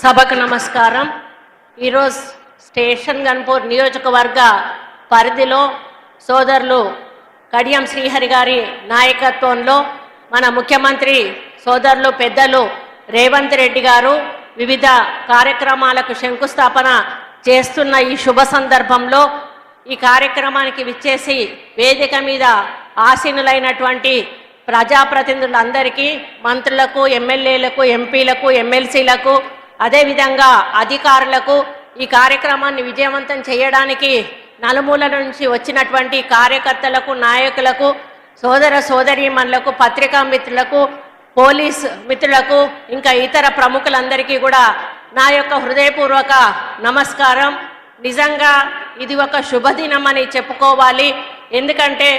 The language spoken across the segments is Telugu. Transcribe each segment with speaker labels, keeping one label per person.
Speaker 1: సభకు నమస్కారం. ఈరోజు స్టేషన్ గన్పూర్ నియోజకవర్గ పరిధిలో సోదరులు కడియం శ్రీహరి గారి నాయకత్వంలో మన ముఖ్యమంత్రి సోదరులు పెద్దలు రేవంత్ రెడ్డి గారు వివిధ కార్యక్రమాలకు శంకుస్థాపన చేస్తున్న ఈ శుభ సందర్భంలో ఈ కార్యక్రమానికి విచ్చేసి వేదిక మీద ఆసీనులైనటువంటి ప్రజాప్రతినిధులందరికీ, మంత్రులకు, ఎమ్మెల్యేలకు, ఎంపీలకు, ఎమ్మెల్సీలకు, అదేవిధంగా అధికారులకు ఈ కార్యక్రమాన్ని విజయవంతం చేయడానికి నలుమూల నుంచి వచ్చినటువంటి కార్యకర్తలకు, నాయకులకు, సోదర సోదరీమణులకు, పత్రికా మిత్రులకు, పోలీస్ మిత్రులకు, ఇంకా ఇతర ప్రముఖులందరికీ కూడా నా యొక్క హృదయపూర్వక నమస్కారం. నిజంగా ఇది ఒక శుభదినం అని చెప్పుకోవాలి. ఎందుకంటే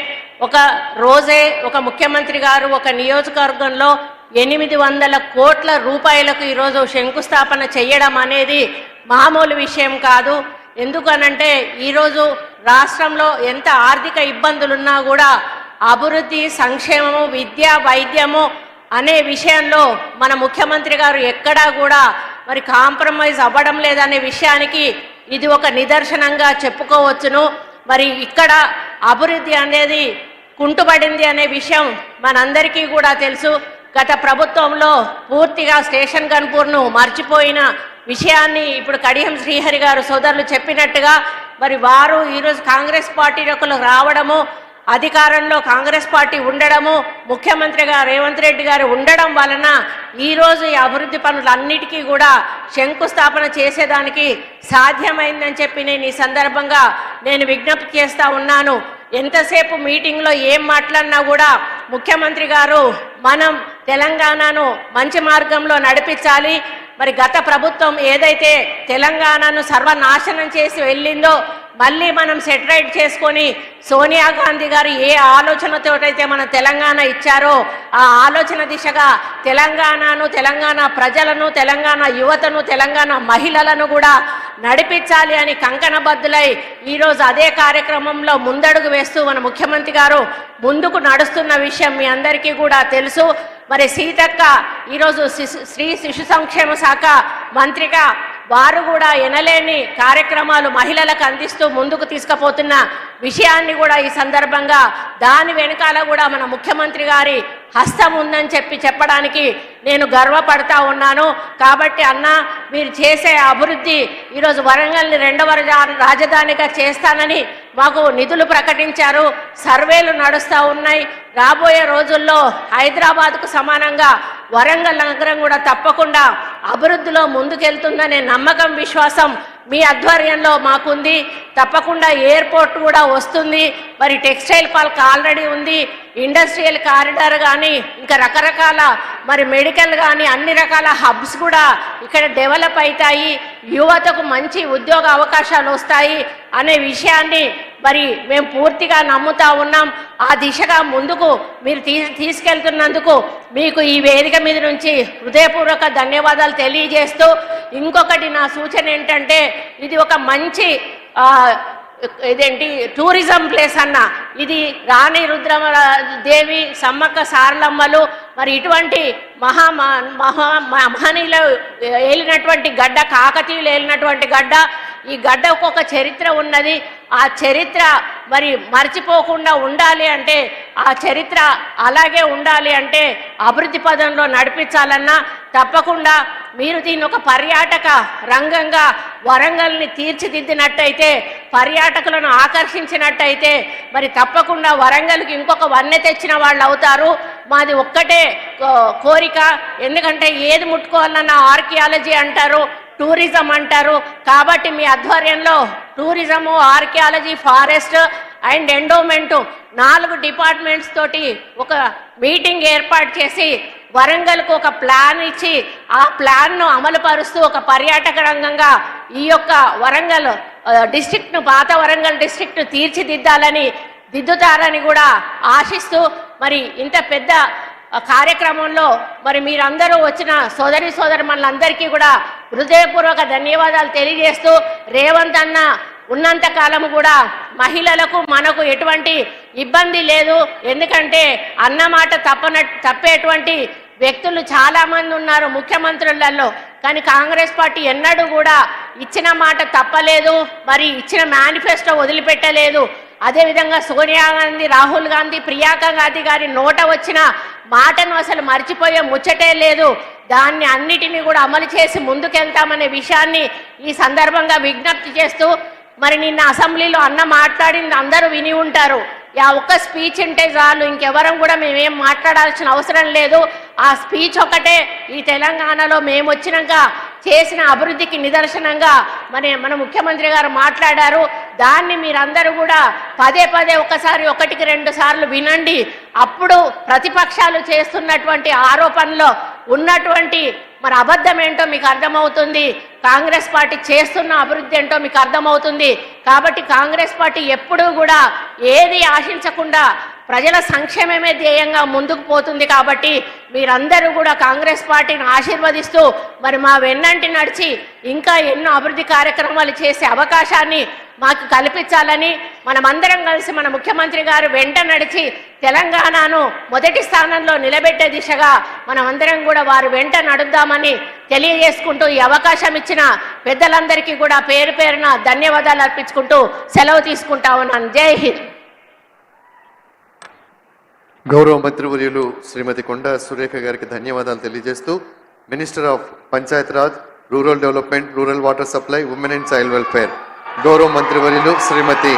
Speaker 1: ఒక రోజే ఒక ముఖ్యమంత్రి గారు ఒక నియోజకవర్గంలో 800 కోట్ల రూపాయలకు ఈరోజు శంకుస్థాపన చేయడం అనేది మామూలు విషయం కాదు. ఎందుకనంటే ఈరోజు రాష్ట్రంలో ఎంత ఆర్థిక ఇబ్బందులున్నా కూడా అభివృద్ధి, సంక్షేమము, విద్య, వైద్యము అనే విషయంలో మన ముఖ్యమంత్రి గారు ఎక్కడా కూడా మరి కాంప్రమైజ్ అవ్వడం లేదనే విషయానికి ఇది ఒక నిదర్శనంగా చెప్పుకోవచ్చును. మరి ఇక్కడ అభివృద్ధి అనేది కుంటుపడింది అనే విషయం మనందరికీ కూడా తెలుసు. గత ప్రభుత్వంలో పూర్తిగా స్టేషన్ గన్పూర్ను మర్చిపోయిన విషయాన్ని ఇప్పుడు కడియం శ్రీహరి గారు సోదరులు చెప్పినట్టుగా మరి వారు ఈరోజు కాంగ్రెస్ పార్టీలోకి రావడము, అధికారంలో కాంగ్రెస్ పార్టీ ఉండడము, ముఖ్యమంత్రిగా రేవంత్ రెడ్డి గారు ఉండడం వలన ఈరోజు ఈ అభివృద్ధి పనులన్నిటికీ కూడా శంకుస్థాపన చేసేదానికి సాధ్యమైందని చెప్పి నేను ఈ సందర్భంగా విజ్ఞప్తి చేస్తూ ఉన్నాను. ఎంతసేపు మీటింగ్లో ఏం మాట్లాడినా కూడా ముఖ్యమంత్రి గారు మనం తెలంగాణను మంచి మార్గంలో నడిపించాలి, మరి గత ప్రభుత్వం ఏదైతే తెలంగాణను సర్వనాశనం చేసి వెళ్ళిందో మళ్ళీ మనం సెటిలైట్ చేసుకొని సోనియా గాంధీ గారు ఏ ఆలోచనతోటైతే మన తెలంగాణ ఇచ్చారో ఆ ఆలోచన దిశగా తెలంగాణను, తెలంగాణ ప్రజలను, తెలంగాణ యువతను, తెలంగాణ మహిళలను కూడా నడిపించాలి అని కంకణబద్దులై ఈరోజు అదే కార్యక్రమంలో ముందడుగు వేస్తూ మన ముఖ్యమంత్రి గారు ముందుకు నడుస్తున్న విషయం మీ అందరికీ కూడా తెలుసు. మరి సీతక్క ఈరోజు స్త్రీ శిశు సంక్షేమ శాఖ మంత్రిగా వారు కూడా ఎనలేని కార్యక్రమాలు మహిళలకు అందిస్తూ ముందుకు తీసుకుపోతున్న విషయాన్ని కూడా ఈ సందర్భంగా దాని వెనకాల కూడా మన ముఖ్యమంత్రి గారి హస్తం ఉందని చెప్పడానికి నేను గర్వపడతా ఉన్నాను. కాబట్టి అన్న, మీరు చేసే అభివృద్ధి ఈరోజు వరంగల్ని 2వ రాజధానిగా చేస్తానని మాకు నిధులు ప్రకటించారు, సర్వేలు నడుస్తూ ఉన్నాయి. రాబోయే రోజుల్లో హైదరాబాద్కు సమానంగా వరంగల్ నగరం కూడా తప్పకుండా అభివృద్ధిలో ముందుకెళ్తుందనే నమ్మకం, విశ్వాసం మీ ఆధ్వర్యంలో మాకుంది. తప్పకుండా ఎయిర్పోర్ట్ కూడా వస్తుంది. మరి టెక్స్టైల్ పార్క్ ఆల్రెడీ ఉంది, ఇండస్ట్రియల్ కారిడార్ కానీ ఇంకా రకరకాల మరి మెడికల్ కానీ అన్ని రకాల హబ్స్ కూడా ఇక్కడ డెవలప్ అవుతాయి, యువతకు మంచి ఉద్యోగ అవకాశాలు వస్తాయి అనే విషయాన్ని మరి మేము పూర్తిగా నమ్ముతా ఉన్నాం. ఆ దిశగా ముందుకు మీరు తీసుకెళ్తున్నందుకు మీకు ఈ వేదిక మీద నుంచి హృదయపూర్వక ధన్యవాదాలు తెలియజేస్తూ, ఇంకొకటి నా సూచన ఏంటంటే ఇది ఒక మంచి ఇదేంటి టూరిజం ప్లేస్ అన్న. ఇది రాణి రుద్రమదేవి, సమ్మక్క సారలమ్మలు మరి ఇటువంటి మహనీయులు ఏలినటువంటి గడ్డ, కాకతీయులు ఏలినటువంటి గడ్డ. ఈ గడ్డకు ఒక చరిత్ర ఉన్నది. ఆ చరిత్ర మరి మర్చిపోకుండా ఉండాలి అంటే, ఆ చరిత్ర అలాగే ఉండాలి అంటే అభివృద్ధి పదంలో నడిపించాలన్నా తప్పకుండా మీరు దీన్ని ఒక పర్యాటక రంగంగా వరంగల్ని తీర్చిదిద్దినట్టయితే, పర్యాటకులను ఆకర్షించినట్టయితే మరి తప్పకుండా వరంగల్కి ఇంకొక వన్నె తెచ్చిన వాళ్ళు అవుతారు. మాది ఒక్కటే కోరిక. ఎందుకంటే ఏది ముట్టుకోవాలన్నా ఆర్కియాలజీ అంటారు, టూరిజం అంటారు. కాబట్టి మీ ఆధ్వర్యంలో tourism, archaeology, forest and endowment 4 departments తోటి ఒక మీటింగ్ ఏర్పాటు చేసి వరంగల్కు ఒక ప్లాన్ ఇచ్చి ఆ ప్లాన్ను అమలుపరుస్తూ ఒక పర్యాటక రంగంగా ఈ యొక్క వరంగల్ డిస్ట్రిక్ట్ను, పాత వరంగల్ డిస్ట్రిక్ట్ను దిద్దుతారని కూడా ఆశిస్తూ మరి ఇంత పెద్ద కార్యక్రమంలో మరి మీరందరూ వచ్చిన సోదరీమణులందరికీ కూడా హృదయపూర్వక ధన్యవాదాలు తెలియజేస్తూ, రేవంత్ అన్న ఉన్నంత కాలం కూడా మహిళలకు మనకు ఎటువంటి ఇబ్బంది లేదు. ఎందుకంటే అన్నమాట తప్పేటువంటి వ్యక్తులు చాలా మంది ఉన్నారు ముఖ్యమంత్రులలో. కానీ కాంగ్రెస్ పార్టీ ఎన్నడూ కూడా ఇచ్చిన మాట తప్పలేదు, మరి ఇచ్చిన మేనిఫెస్టో వదిలిపెట్టలేదు. అదేవిధంగా సోనియా గాంధీ, రాహుల్ గాంధీ, ప్రియాంక గాంధీ గారి నోట వచ్చిన మాటను అసలు మర్చిపోయే ముచ్చటే లేదు. దాన్ని అన్నిటినీ కూడా అమలు చేసి ముందుకెళ్తామనే విషయాన్ని ఈ సందర్భంగా విజ్ఞప్తి చేస్తూ, మరి నిన్న అసెంబ్లీలో అన్న మాట్లాడింది అందరూ విని ఉంటారు. ఆ ఒక్క స్పీచ్ ఉంటే చాలు, ఇంకెవరం కూడా మేమేం మాట్లాడాల్సిన అవసరం లేదు. ఆ స్పీచ్ ఒకటే ఈ తెలంగాణలో మేము వచ్చినాక చేసిన అభివృద్ధికి నిదర్శనంగా మన ముఖ్యమంత్రి గారు మాట్లాడారు. దాన్ని మీరందరూ కూడా పదే పదే ఒకసారి 1-2 సార్లు వినండి. అప్పుడు ప్రతిపక్షాలు చేస్తున్నటువంటి ఆరోపణలో ఉన్నటువంటి మరి అబద్ధం ఏంటో మీకు అర్థమవుతుంది. కాంగ్రెస్ పార్టీ చేస్తున్న అభివృద్ధి ఏంటో మీకు అర్థమవుతుంది. కాబట్టి కాంగ్రెస్ పార్టీ ఎప్పుడూ కూడా ఏది ఆశించకుండా ప్రజల సంక్షేమమే ధ్యేయంగా ముందుకు పోతుంది. కాబట్టి మీరందరూ కూడా కాంగ్రెస్ పార్టీని ఆశీర్వదిస్తూ మరి మా వెన్నంటి నడిచి ఇంకా ఎన్నో అభివృద్ధి కార్యక్రమాలు చేసే అవకాశాన్ని మాకు కల్పించాలని, మనమందరం కలిసి మన ముఖ్యమంత్రి గారు వెంట నడిచి తెలంగాణను మొదటి స్థానంలో నిలబెట్టే దిశగా మనమందరం కూడా వారు వెంట నడుద్దామని తెలియజేసుకుంటూ, ఈ అవకాశం ఇచ్చిన పెద్దలందరికీ కూడా పేరు పేరున ధన్యవాదాలు అర్పించుకుంటూ సెలవు తీసుకుంటా ఉన్నాను. జై హింద్.
Speaker 2: గౌరవ మంత్రివర్యులు శ్రీమతి కొండా సురేఖ గారికి ధన్యవాదాలు తెలియజేస్తూ, minister of Panchayat Raj, rural development, rural water supply, women and child welfare గౌరవ మంత్రివర్యులు శ్రీమతి